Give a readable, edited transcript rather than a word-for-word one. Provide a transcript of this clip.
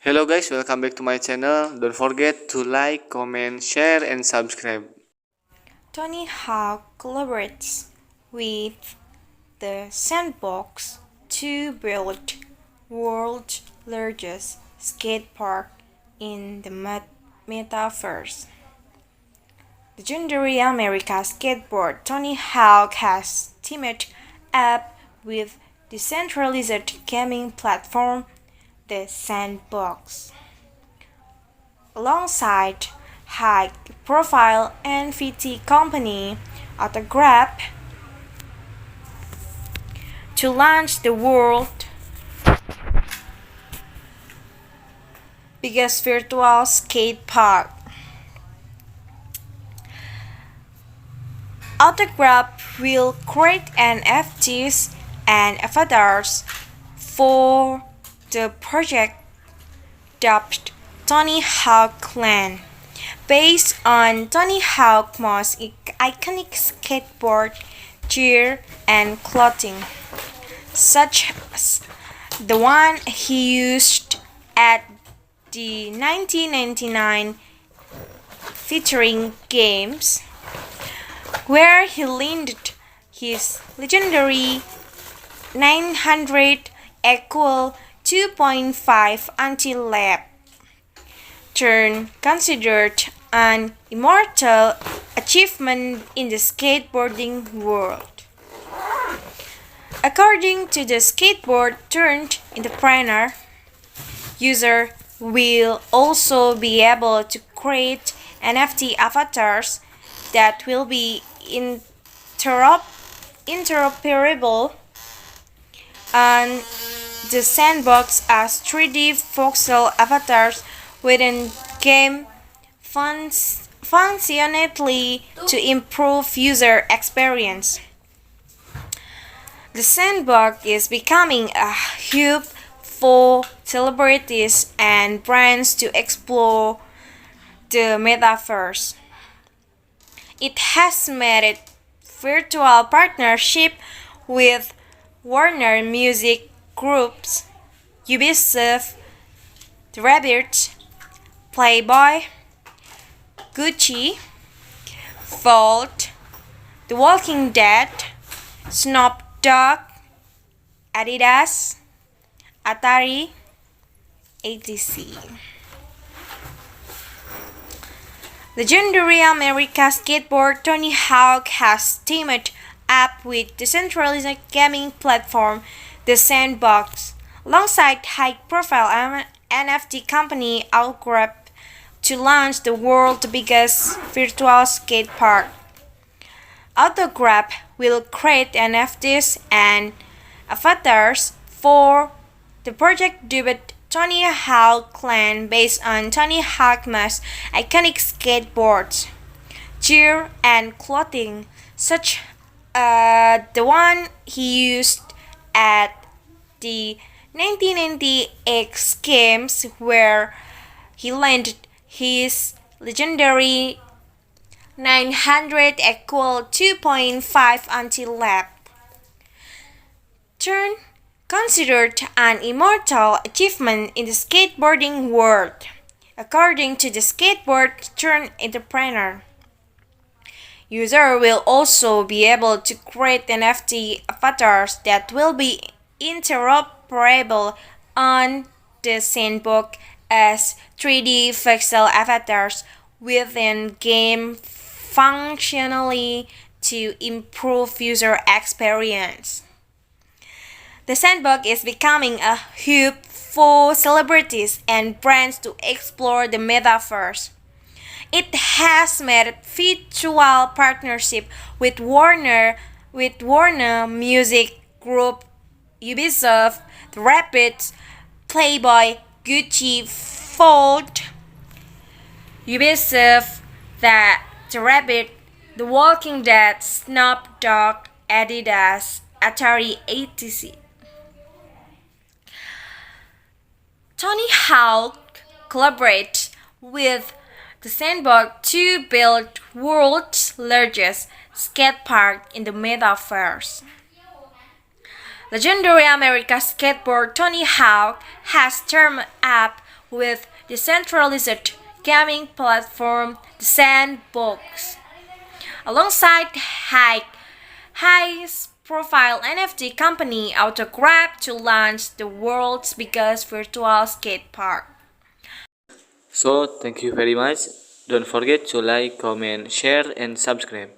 Hello guys, welcome back to my channel. Don't forget to like, comment, share, and subscribe. Tony Hawk collaborates with the Sandbox to build world's largest skate park in the metaverse. Legendary America skateboard Tony Hawk has teamed up with decentralized gaming platform the Sandbox, alongside high-profile NFT company Autograph to launch the world's biggest virtual skate park. Autograph will create NFTs and avatars for the project dubbed Tony Hawk Land, based on Tony Hawk's most iconic skateboard gear and clothing, such as the one he used at the 1999 featuring games, where he landed his legendary 900 equal 2.5 anti-lap turn, considered an immortal achievement in the skateboarding world. According to the skateboard turned entrepreneur, user will also be able to create NFT avatars that will be interoperable on the sandbox as 3D voxel avatars within game functionality to improve user experience. The sandbox is becoming a hub for celebrities and brands to explore the metaverse. It has made it virtual partnership with Warner Music Groups, Ubisoft, The Rabbit, Playboy, Gucci, Vault, The Walking Dead, Snoop Dogg, Adidas, Atari, etc. Legendary America skateboard Tony Hawk has teamed up with decentralized gaming platform The Sandbox, alongside high-profile NFT company Autograph to launch the world's biggest virtual skate park. Autograph will create NFTs and avatars for the project dubbed Tony Hawk Land, based on Tony Hawk's most iconic skateboards, gear, and clothing, such as the one he used at the 1998 games, where he landed his legendary 900 equal 2.5 anti-lap turn, considered an immortal achievement in the skateboarding world. According to the skateboard turn entrepreneur, user will also be able to create NFT avatars that will be interoperable on the sandbox as 3D voxel avatars within game functionally to improve user experience. The sandbox is becoming a hub for celebrities and brands to explore the metaverse. It has made virtual partnership with Warner Music Group, Ubisoft, The Rapids, Playboy, Gucci, Fold, Ubisoft, The Rabbit, The Walking Dead, Snoop Dogg, Adidas, Atari, etc. Tony Hawk collaborates with the Sandbox to build world's largest skate park in the metaverse. Legendary America skateboard Tony Hawk has teamed up with decentralized gaming platform The Sandbox, alongside high-profile NFT company Autograph to launch the world's biggest virtual skate park. So thank you very much. Don't forget to like, comment, share and subscribe.